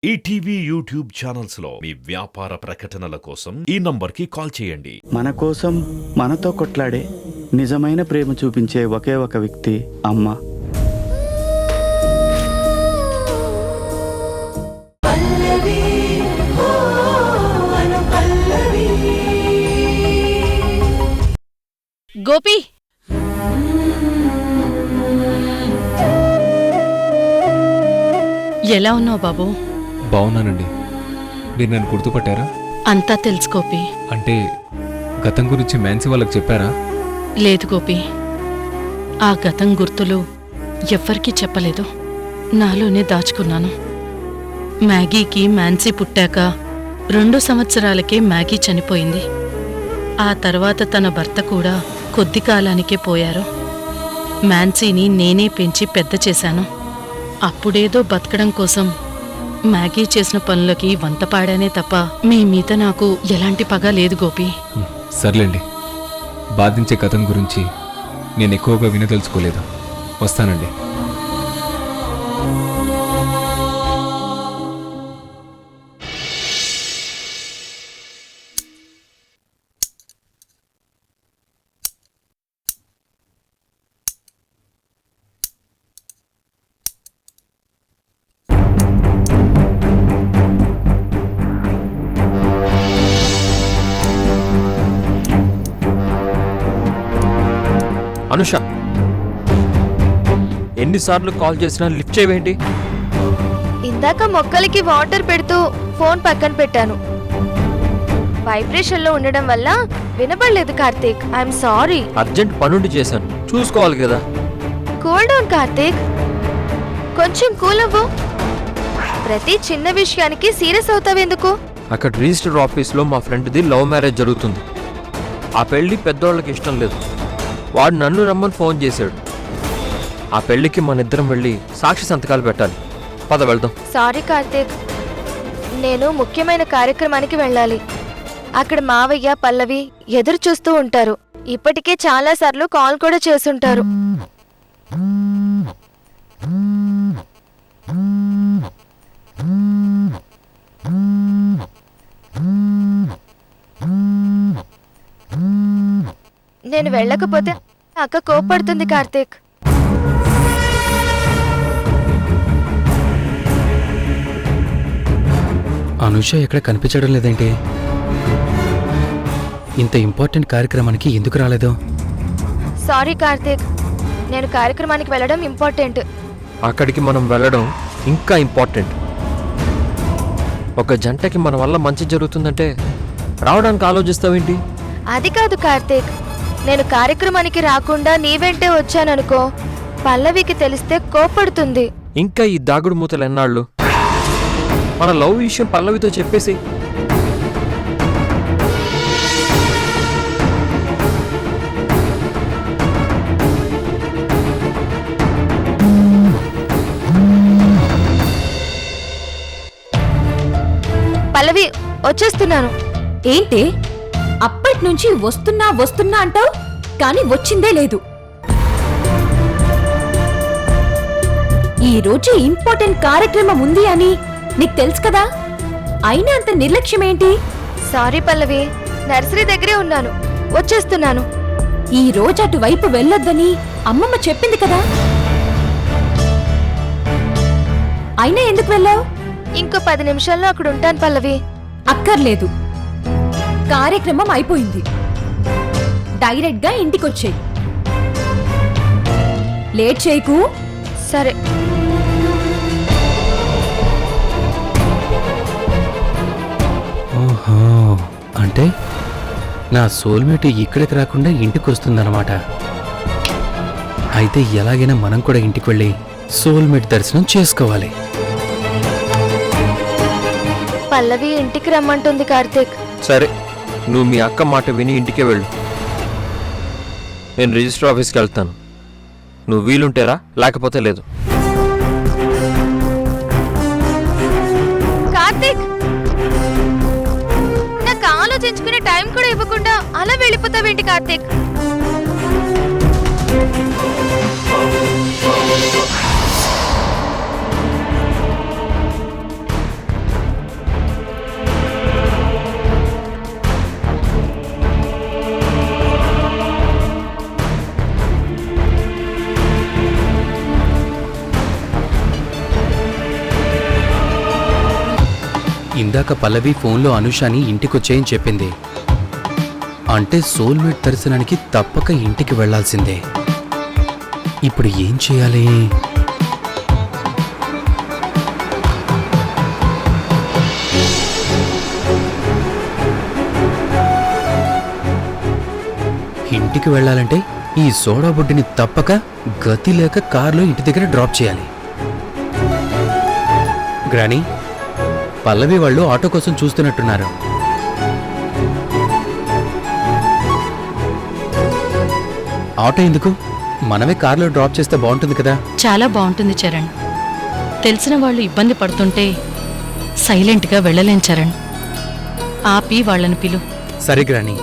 ETV YouTube channels లో మీ వ్యాపార ప్రకటనల కోసం ఈ నంబర్కి కాల్ చేయండి. మన కోసం మనతో కొట్లాడే నిజమైన ప్రేమ చూపించే ఒకే ఒక వ్యక్తి అమ్మ. గోపి, ఎలా ఉన్నావు బాబు? బాగున్నానండి. మీరు నన్ను గుర్తుపట్టారా? అంతా తెలుసు గోపి. అంటే గతం గురించి మ్యాన్సీ వాళ్ళకి చెప్పారా? లేదు గోపి, ఆ గతం గుర్తులు ఎవ్వరికీ చెప్పలేదు, నాలోనే దాచుకున్నాను. మ్యాగీకి మ్యాన్సీ పుట్టాక 2 సంవత్సరాలకే మ్యాగీ చనిపోయింది. ఆ తర్వాత తన భర్త కూడా కొద్ది కాలానికే పోయారు. మ్యాన్సీని నేనే పెంచి పెద్ద చేశాను. అప్పుడేదో బతకడం కోసం మ్యాగీ చేసిన పనులకి వంత పాడానే తప్ప మీ మీద నాకు ఎలాంటి పగ లేదు గోపి. సర్లేండి, బాధించే గతం గురించి నేను ఎక్కువగా వినదలుచుకోలేదు. వస్తానండి. అనుష, ఎన్నిసార్లు కాల్ చేసినా లిఫ్ట్ చేయవేంటి? ఇందాక మొక్కలకి వాటర్ పెడుతూ ఫోన్ పక్కన పెట్టాను. వైబ్రేషన్ లో ఉండడం వల్ల వినపడలేదు కార్తీక్. I'm sorry. అర్జెంట్ పనుండి చేశాను, చూసుకోవాలి కదా. కూల్ డౌన్ కార్తీక్, కొంచెం కూల్ అవ్వు. ప్రతి చిన్న విషయానికి సీరియస్ అవుతావెందుకు? అక్కడ రిజిస్టర్ ఆఫీస్లో మా ఫ్రెండ్ది లవ్ మ్యారేజ్ జరుగుతుంది. ఆ పెళ్లి పెద్దోళ్ళకి ఇష్టం లేదు. వాడు నన్ను రమ్మని ఫోన్ చేశాడు. ఆ పెళ్లికి మన ఇద్దరం వెళ్ళి సాక్షి సంతకాలు పెట్టాలి. పద వెళ్దాం. సారీ కార్తీక్, నేను ముఖ్యమైన కార్యక్రమానికి వెళ్ళాలి. అక్కడ మావయ్య పల్లవి ఎదురు చూస్తూ ఉంటారు. ఇప్పటికే చాలా సార్లు కాల్ కూడా చేసుంటారు. నేను వెళ్ళకపోతే అక్క కోప్పడుతుంది కార్తీక్. అనుష ఎక్కడ కనిపించడం లేదేంటి? ఇంత ఇంపార్టెంట్ కార్యక్రమానికి ఎందుకు రాలేదు? సారీ కార్తీక్, నేను కార్యక్రమానికి వెళ్ళడం ఇంపార్టెంట్. అక్కడికి మనం వెళ్ళడం ఇంకా ఇంపార్టెంట్. ఒక జంటకి మన వల్ల మంచి జరుగుతుందంటే రావడానికి ఆలోచిస్తావేంటి? అది కాదు కార్తీక్, నేను కార్యక్రమానికి రాకుండా నీ వెంటే వచ్చాననుకో, పల్లవికి తెలిస్తే కోప్పడుతుంది. ఇంకా ఈ దాగుడు మూతలు ఎన్నాళ్ళు? మన లవ్ విషయం పల్లవితో చెప్పేసి. పల్లవి, వచ్చేస్తున్నాను. ఏంటి అప్పటినుంచి వస్తున్నా వస్తున్నా అంటావు, కానీ వచ్చిందే లేదు. ఈ రోజు ఇంపార్టెంట్ కార్యక్రమం ఉంది అని నీకు తెలుసు కదా, అయినా అంత నిర్లక్ష్యం ఏంటి? సారీ పల్లవి, నర్సరీ దగ్గరే ఉన్నాను, వచ్చేస్తున్నాను. ఈ రోజు అటువైపు వెళ్ళొద్దని అమ్మమ్మ చెప్పింది కదా, అయినా ఎందుకు వెళ్ళావు? ఇంకో 10 నిమిషాల్లో అక్కడ ఉంటాను పల్లవి. అక్కర్లేదు, కార్యక్రమం అయిపోయింది. డైరెక్ట్ గా ఇంటికొచ్చేయి, లేట్ చేయకు. సరే. ఓహో, అంటే నా సోల్మేట్ ఇక్కడికి రాకుండా ఇంటికి వస్తుందన్నమాట. అయితే ఎలాగైనా మనం కూడా ఇంటికి వెళ్ళి సోల్మేట్ దర్శనం చేసుకోవాలి. పల్లవి ఇంటికి రమ్మంటుంది కార్తీక్. సరే, నువ్వు మీ అక్క మాట విని ఇంటికే వెళ్ళు. నేను రిజిస్టర్ ఆఫీస్కి వెళ్తాను. నువ్వు వీలుంటేరా, లేకపోతే లేదు. కార్తీక్, నాకు ఆలోచించుకునే టైం కూడా ఇవ్వకుండా అలా వెళ్ళిపోతావేంటి కార్తీక్? ఇందాక పల్లవి ఫోన్లో అనుషాని ఇంటికొచ్చేయని చెప్పింది. అంటే సోల్మేట్ దర్శనానికి తప్పక ఇంటికి వెళ్లాల్సిందే. ఇప్పుడు ఏం చేయాలి? ఇంటికి వెళ్ళాలంటే ఈ సోడా బుడ్డిని తప్పక గతి లేక కారులో ఇంటి దగ్గర డ్రాప్ చేయాలి. గ్రానీ, పల్లవి వాళ్ళు ఆటో కోసం చూస్తున్నట్టున్నారు. ఆటో ఎందుకు? మనమే కారులో డ్రాప్ చేస్తే బాగుంటుంది కదా. చాలా బాగుంటుంది చరణ్. తెలిసిన వాళ్ళు ఇబ్బంది పడుతుంటే సైలెంట్గా వెళ్ళలేం చరణ్. ఆపి వాళ్ళని పిలు. సరే గ్రానీ.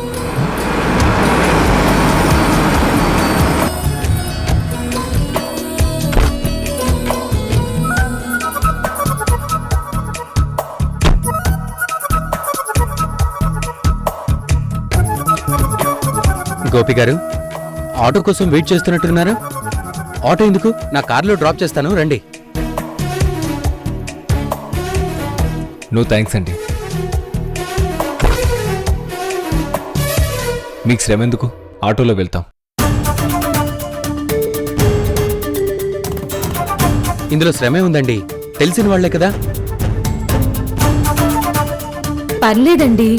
గోపి గారు, ఆటో కోసం వెయిట్ చేస్తున్నట్టున్నారు. ఆటో ఎందుకు? నా కార్లో డ్రాప్ చేస్తాను, రండి. నో థ్యాంక్స్ అండి. మీకు శ్రమ ఎందుకు? ఆటోలో వెళ్తాం. ఇందులో శ్రమే ఉందండి, తెలిసిన వాళ్లే కదా. పర్లేదండి,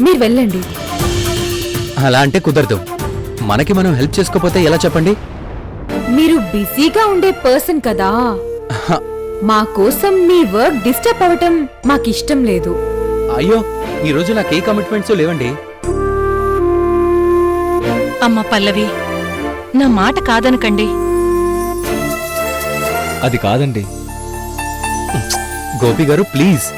మీరు వెళ్ళండి. అలా అంటే కుదరదు. మనకి మనం హెల్ప్ చేసుకోపోతే ఎలా చెప్పండి? మీరు బిజీగా ఉండే పర్సన్ కదా. మా కోసం మీ వర్క్ డిస్టర్బ్ అవ్వటం మాకిష్టం లేదు. అయ్యో, ఈ రోజు నాకు ఏ కమిట్మెంట్స్ లేవండి. అమ్మ పల్లవి, నా మాట కాదనకండి. అది కాదండి. గోపి గారు ప్లీజ్.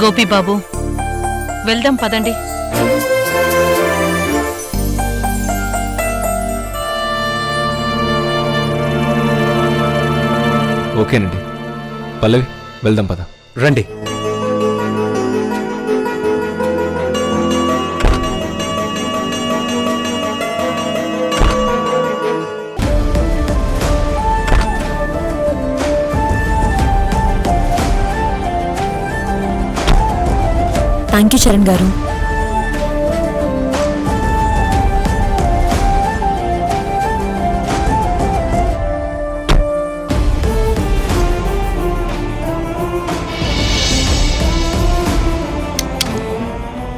గోపి బాబు, వెళ్దాం పదండి. ఓకేనండి. పల్లవి, వెళ్దాం పద. రండి. థ్యాంక్ యూ చరణ్ గారు.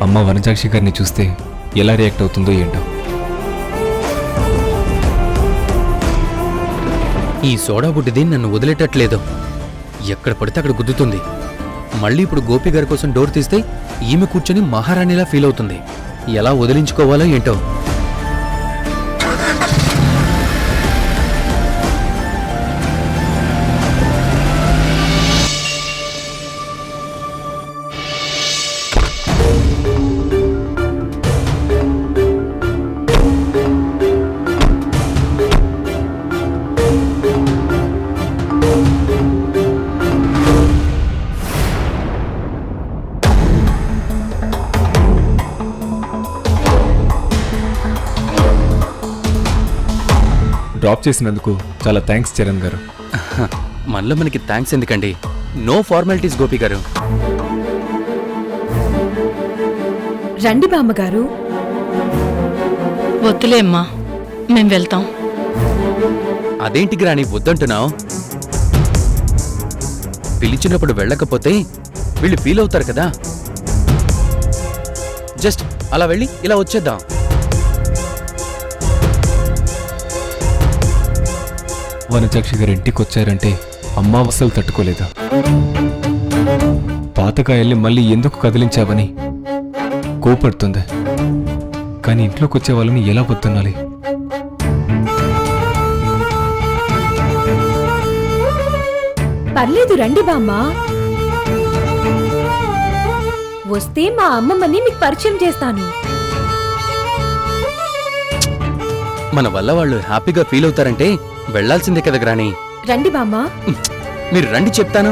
అమ్మ వనజాక్షి గారిని చూస్తే ఎలా రియాక్ట్ అవుతుందో ఏంటో. ఈ సోడా బుడ్డిది నన్ను వదిలేటట్లేదు. ఎక్కడ పడితే అక్కడ గుద్దుతుంది. మళ్ళీ ఇప్పుడు గోపి గారి కోసం డోర్ తీస్తే ఈమె కూర్చొని మహారాణిలా ఫీల్ అవుతుంది. ఎలా వదిలించుకోవాలో ఏంటో. డ్రాప్ చేసినందుకు చాలా థ్యాంక్స్ చరణ్ గారు. మనలో మనకి థ్యాంక్స్ ఎందుకండి? నో ఫార్మాలిటీస్ గోపి గారు. రండి బామ్మగారు. వద్దులే అమ్మా, మేం వెళ్తాం. అదేంటి గ్రాని వద్దంటున్నావు? పిలిచినప్పుడు వెళ్ళకపోతే వీళ్ళు ఫీల్ అవుతారు కదా. జస్ట్ అలా వెళ్ళి ఇలా వచ్చేద్దాం. వనజాక్షి గారి ఇంటికి వచ్చారంటే అమ్మ అసలు తట్టుకోలేదు. పాతకాయల్ని మళ్ళీ ఎందుకు కదిలించావని కోపడుతుంది. కానీ ఇంట్లోకి వచ్చే వాళ్ళని ఎలా వద్దనాలి? పర్లేదు, రండి బామ్మ. వస్తే మా అమ్మమ్మని మీకు పరిచయం చేస్తాను. మన వల్ల వాళ్ళు హ్యాపీగా ఫీల్ అవుతారంటే వెళ్లాల్సిందే కదా గ్రాని. రండి బామ్మ. మీరు రండి చెప్తాను.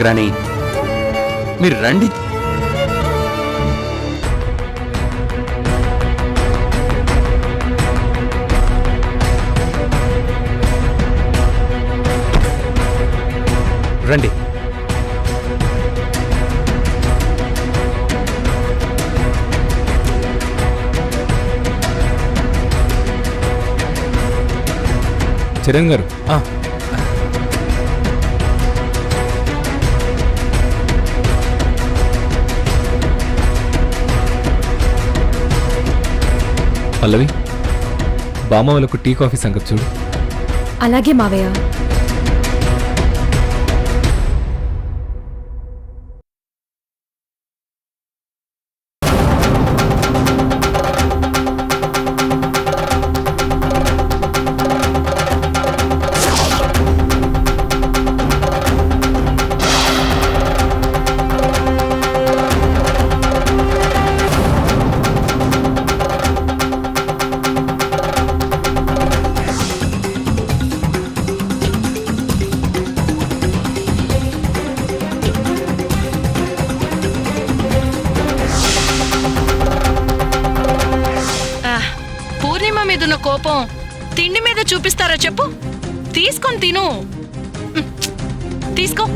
గ్రాని, మీరు రండి. రండి. చరణ్ గారు ఆ, పల్లవి బామ్మ వాళ్ళకు టీ కాఫీ సంగతి చూడు. అలాగే మావయ్య. పూర్ణిమ మీదున్న కోపం తిండి మీద చూపిస్తారా చెప్పు? తీసుకొని తిను. తీసుకో.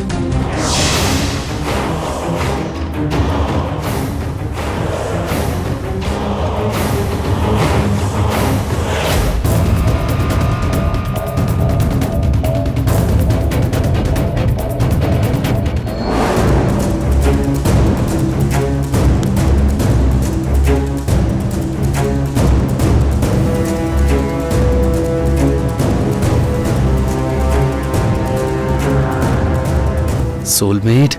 సోల్మేట్,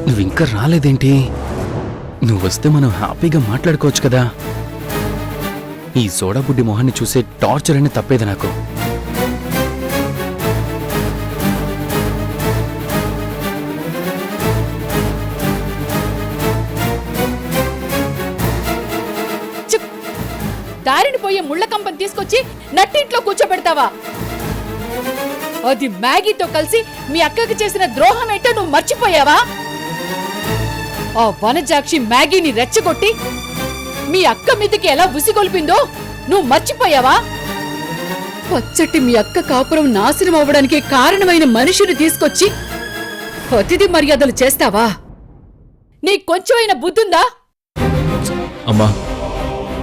నువ్వు ఇంకా రాలేదేంటి? నువ్వు వస్తే మనం హ్యాపీగా మాట్లాడుకోవచ్చు కదా. ఈ సోడా బుడ్డి మొహాన్ని చూసే టార్చర్ అని తప్పేది నాకు. దారిని పోయే ముళ్ళ కంపని తీసుకొచ్చి నట్టింట్లో కూర్చోబెడతావా? అది మ్యాగీతో కలిసి మీ అక్కకి చేసిన ద్రోహం ఏంటో నువ్వు మర్చిపోయావా? ఆ వనజాక్షి మ్యాగీని రెచ్చగొట్టి మీ అక్క మీదకి ఎలా ఉసిగొల్పిందో నువ్వు మర్చిపోయావా? పచ్చటి మీ అక్క కాపురం నాశనం అవ్వడానికి కారణమైన మనిషిని తీసుకొచ్చి అతిథి మర్యాదలు చేస్తావా? నీకు కొంచెమైనా బుద్ధుందా? అమ్మా,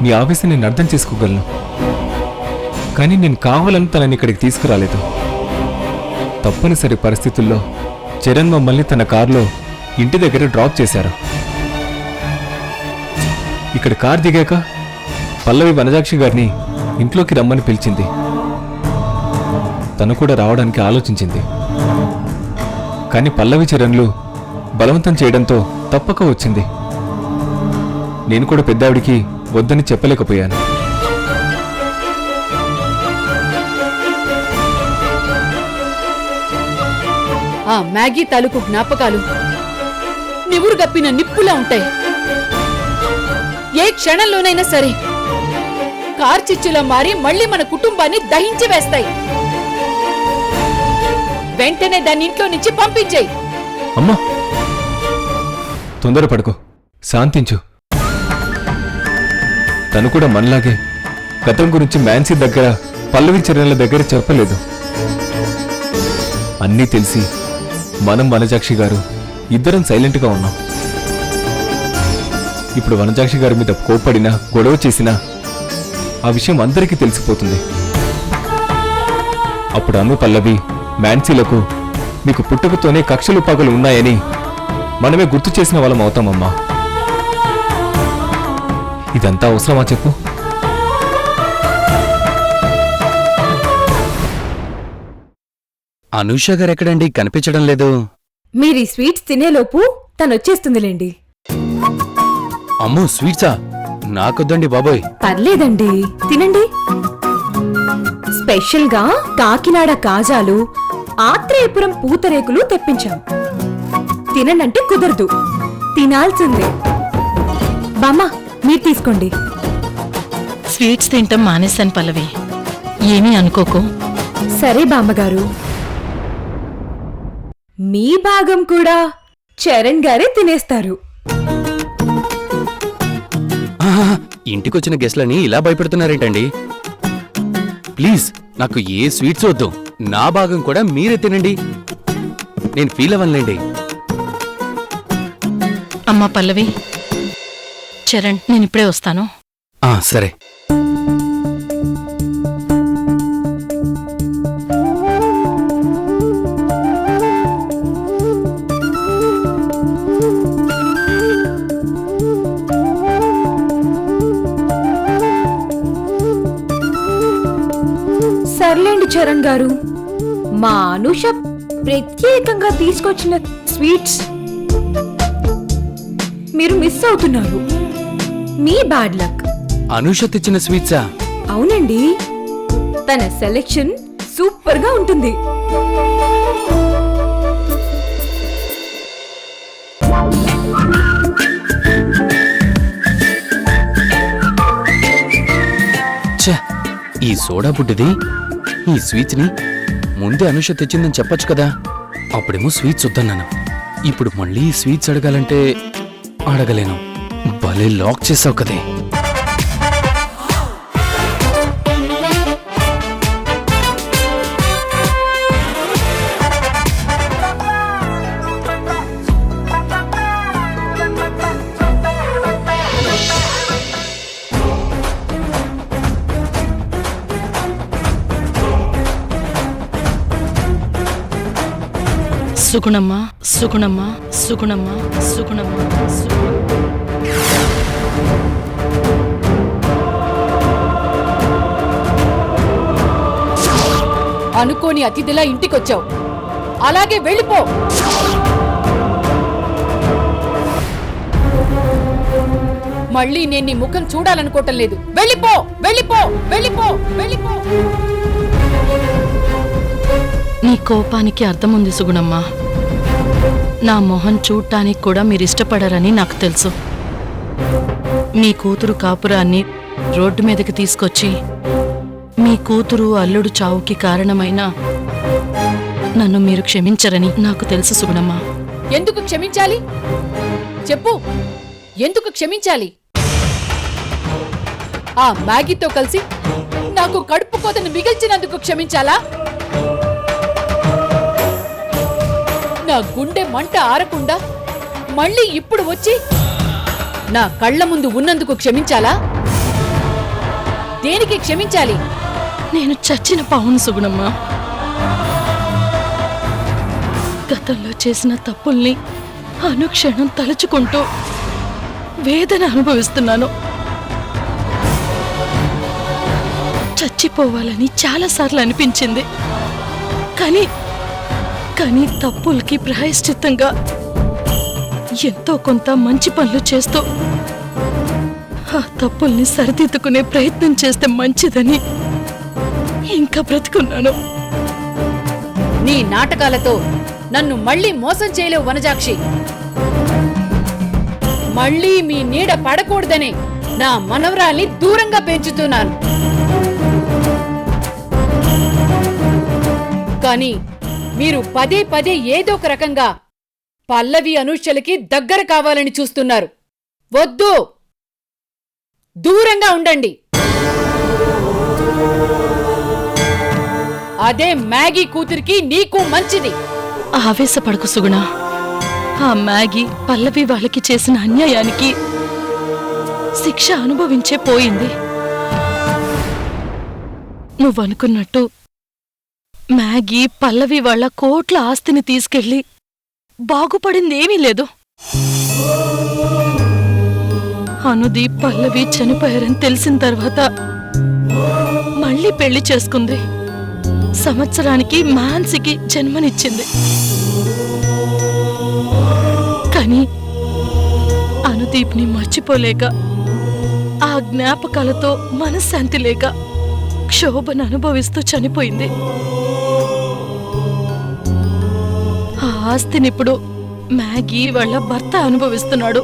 నీ ఆవేశం నేను అర్థం చేసుకోగలను, కానీ నేను కావాలని తనని ఇక్కడికి తీసుకురాలేదు. తప్పనిసరి పరిస్థితుల్లో చరణ్ మమ్మల్ని తన కారులో ఇంటి దగ్గర డ్రాప్ చేశారు. ఇక్కడ కార్ దిగాక పల్లవి వనజాక్షి గారిని ఇంట్లోకి రమ్మని పిలిచింది. తను కూడా రావడానికి ఆలోచించింది, కానీ పల్లవి చరణ్లు బలవంతం చేయడంతో తప్పక వచ్చింది. నేను కూడా పెద్దావిడికి వద్దని చెప్పలేకపోయాను. ఆ మ్యాగీ తాలూకు జ్ఞాపకాలు నివురు గప్పిన నిప్పులా ఉంటాయి. ఏ క్షణంలోనైనా సరే కార్చిచ్చులా మారి మళ్ళీ మన కుటుంబాన్ని దహించి వేస్తాయి. వెంటనే దాన్ని ఇంట్లో నుంచి పంపించేయి. అమ్మా, తొందరపడకు, శాంతించు. తను కూడా మనలాగే గతం గురించి మ్యాన్సీ దగ్గర పల్లవి చరణ్ల దగ్గర చెప్పలేదు. అన్నీ తెలిసి మనం వనజాక్షి గారు ఇద్దరం సైలెంట్గా ఉన్నాం. ఇప్పుడు వనజాక్షి గారి మీద కోప్పడినా గొడవ చేసినా ఆ విషయం అందరికీ తెలిసిపోతుంది. అప్పుడు అను పల్లవి మ్యాన్సీలకు మీకు పుట్టుకతోనే కక్షలు పగలు ఉన్నాయని మనమే గుర్తు చేసిన వాళ్ళం అవుతామమ్మా. ఇదంతా అవసరమా చెప్పు? అనూష గారు ఎక్కడండి? కనిపించడం లేదు. మీరీ స్వీట్స్ తినేలోపు తనొచ్చేస్తుందిలేండి. అమ్మో, స్వీట్సా? నాకొద్దండి బాబోయ్. పర్లేదండి, తినండి. స్పెషల్ గా కాకినాడ కాజాలు, ఆత్రేయపురం పూతరేకులు తెప్పించాం. తినండంటే కుదరదు, తినాల్సిందే. బామ్మ, మీరు తీసుకోండి. స్వీట్స్ తింటాం మానేశాను పల్లవి, ఏమీ అనుకోకు. సరే బామ్మగారు. మీ భాగం కూడా చరణ్ గారే తినేస్తారు. ఇంటికొచ్చిన గెస్ట్లని ఇలా భయపెడుతున్నారేంటండి? ప్లీజ్, నాకు ఏ స్వీట్స్ వద్దు. నా భాగం కూడా మీరే తినండి. నేను ఫీల్ అవ్వనులేండి. అమ్మా పల్లవి, చరణ్, నేను ఇప్పుడే వస్తాను. సరే. సర్లేండి చరణ్ గారు, మా అనుష ప్రత్యేకంగా తీసుకొచ్చిన స్వీట్స్ మీరు మిస్ అవుతున్నారు. మీ బ్యాడ్ లక్. అనూష తెచ్చిన స్వీట్సా? అవునండి, తన సెలెక్షన్ సూపర్ గా ఉంటుంది. ఛే, ఈ సోడా బుడ్డిది ఈ స్వీట్స్ ని ముందే అనుష తెచ్చిందని చెప్పొచ్చు కదా. అప్పుడేమో స్వీట్స్ వద్దన్నాను. ఇప్పుడు మళ్ళీ ఈ స్వీట్స్ అడగాలంటే అడగలేను. భలే లాక్ చేసావు కదే. సుగుణమ్మ, సుగుణమ్మ, సుగుణమ్మ, సుగుణమ్మ, అనుకోని అతిథిలా ఇంటికొచ్చావు, అలాగే వెళ్ళిపో. మళ్ళీ నేను నీ ముఖం చూడాలనుకోవటం లేదు. వెళ్ళిపో, వెళ్ళిపో, వెళ్ళిపో, వెళ్ళిపో. నీ కోపానికి అర్థముంది సుగుణమ్మ. నా మొహం చూడటానికి కూడా మీరిష్టపడరని నాకు తెలుసు. మీ కూతురు కాపురాన్ని రోడ్డు మీదకి తీసుకొచ్చి మీ కూతురు అల్లుడు చావుకి కారణమైన నన్ను మీరు క్షమించరని నాకు తెలుసు సుగుణమ్మ. ఎందుకు క్షమించాలి చెప్పు, ఎందుకు క్షమించాలి? ఆ మ్యాగీతో కలిసి నాకు కడుపు కోతను మిగిల్చినందుకు క్షమించాలా? నా గుండె మంట ఆరకుండా మళ్ళీ ఇప్పుడు వచ్చి నా కళ్ళ ముందు ఉన్నందుకు క్షమించాలా? దేనికి క్షమించాలి? నేను చచ్చిన పావును సుగుణమ్మ. గతంలో చేసిన తప్పుల్ని అనుక్షణం తలుచుకుంటూ వేదన అనుభవిస్తున్నాను. చచ్చిపోవాలని చాలాసార్లు అనిపించింది. కానీ తప్పులకి ప్రాయశ్చిత్తంగా ఎంతో కొంత మంచి పనులు చేస్తూ ఆ తప్పుల్ని సరిదిద్దుకునే ప్రయత్నం చేస్తే మంచిదని ఇంకా బ్రతుకున్నాను. నీ నాటకాలతో నన్ను మళ్ళీ మోసం చేయలేవు వనజాక్షి. మళ్ళీ మీ నీడ పడకూడదనే నా మనవరాల్ని దూరంగా పెంచుతున్నాను. కానీ మీరు పదే పదే ఏదో ఒక రకంగా పల్లవి అనూషలకి దగ్గర కావాలని చూస్తున్నారు. వద్దు, దూరంగా ఉండండి. అదే మ్యాగీ కూతురికి నీకు మంచిది. ఆవేశపడకు సుగుణ. ఆ మ్యాగీ పల్లవి వాళ్ళకి చేసిన అన్యాయానికి శిక్ష అనుభవించే పోయింది. నువ్వనుకున్నట్టు మ్యాగీ పల్లవి వాళ్ళ కోట్ల ఆస్తిని తీసుకెళ్లి బాగుపడిందేమీ లేదు. అనుది పల్లవి చనిపోయారని తెలిసిన తర్వాత మళ్ళీ పెళ్లి చేసుకుంది. సంవత్సరానికి మాన్సికి జన్మనిచ్చింది. కానీ అనుదీప్ని మర్చిపోలేక, ఆ జ్ఞాపకాలతో మనశ్శాంతి లేక క్షోభను అనుభవిస్తూ చనిపోయింది. ఆ ఆస్తినిప్పుడు మ్యాగీ వాళ్ళ భర్త అనుభవిస్తున్నాడు.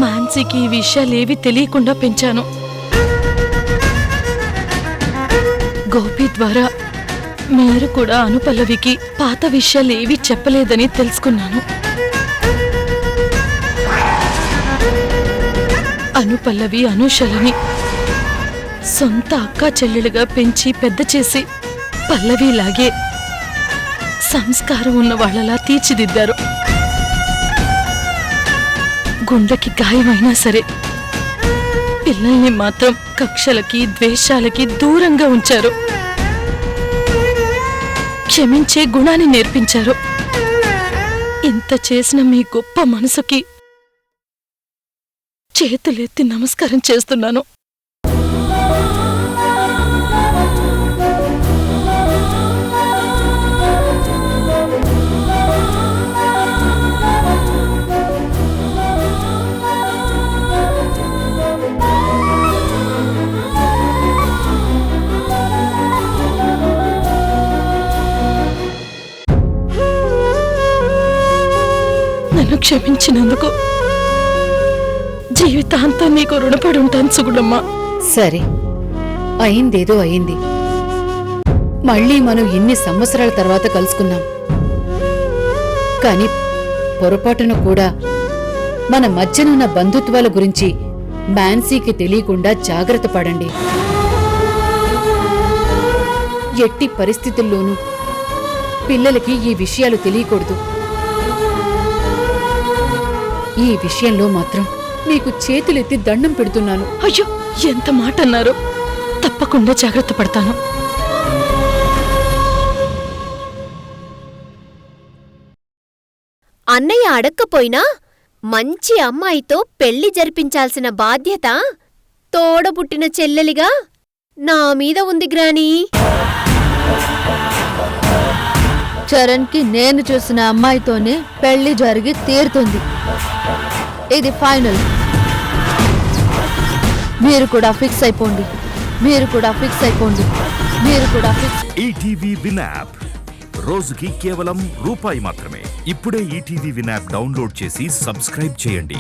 మాన్సీకి ఈ విషయాలేవి తెలియకుండా పెంచాను. గోపి ద్వారా మీరు కూడా అనుపల్లవికి పాత విషయాలేవి చెప్పలేదని తెలుసుకున్నాను. అనుపల్లవి అనూషలని సొంత అక్కా చెల్లెలుగా పెంచి పెద్ద చేసి పల్లవిలాగే సంస్కారం ఉన్న వాళ్ళలా తీర్చిదిద్దారు. గుండెకి గాయమైనా సరే పిల్లల్ని మాత్రం కక్షలకి ద్వేషాలకి దూరంగా ఉంచారు. క్షమించే గుణాన్ని నేర్పించారు. ఇంత చేసిన మీ గొప్ప మనసుకి చేతులెత్తి నమస్కారం చేస్తున్నాను. నన్ను క్షమించినందుకు జీవితాంతం నీకు రుణపడి ఉంటాను సుగుణమ్మ. సరే, అయిందేదో అయింది. మళ్ళీ మనం ఇన్ని సంవత్సరాల తర్వాత కలుసుకున్నాం. కాని పొరపాటున కూడా మన మధ్యనున్న బంధుత్వాల గురించి మాన్సీకి తెలియకుండా జాగ్రత్త పడండి. ఎట్టి పరిస్థితుల్లోనూ పిల్లలకి ఈ విషయాలు తెలియకూడదు. ఈ విషయంలో మాత్రం మీకు చేతులెత్తి దండం పెడుతున్నాను. అయ్యో, ఎంత మాట అన్నారు. తప్పకుండా జాగ్రత్త పడతాను. అన్నయ్య అడక్కపోయినా మంచి అమ్మాయితో పెళ్లి జరిపించాల్సిన బాధ్యత తోడబుట్టిన చెల్లెలిగా నా మీద ఉంది గ్రాని. చరణ్కి నేను చూసిన అమ్మాయితోనే పెళ్లి జరిగి తీరుతుంది. ఇది ఫైనల్. మీరు కూడా ఫిక్స్ అయిపోండి. ఈటీవీ విన్ యాప్ రోజుకి కేవలం రూపాయి మాత్రమే. ఇప్పుడే ఈటీవీ విన్ యాప్ డౌన్లోడ్ చేసి సబ్స్క్రైబ్ చేయండి.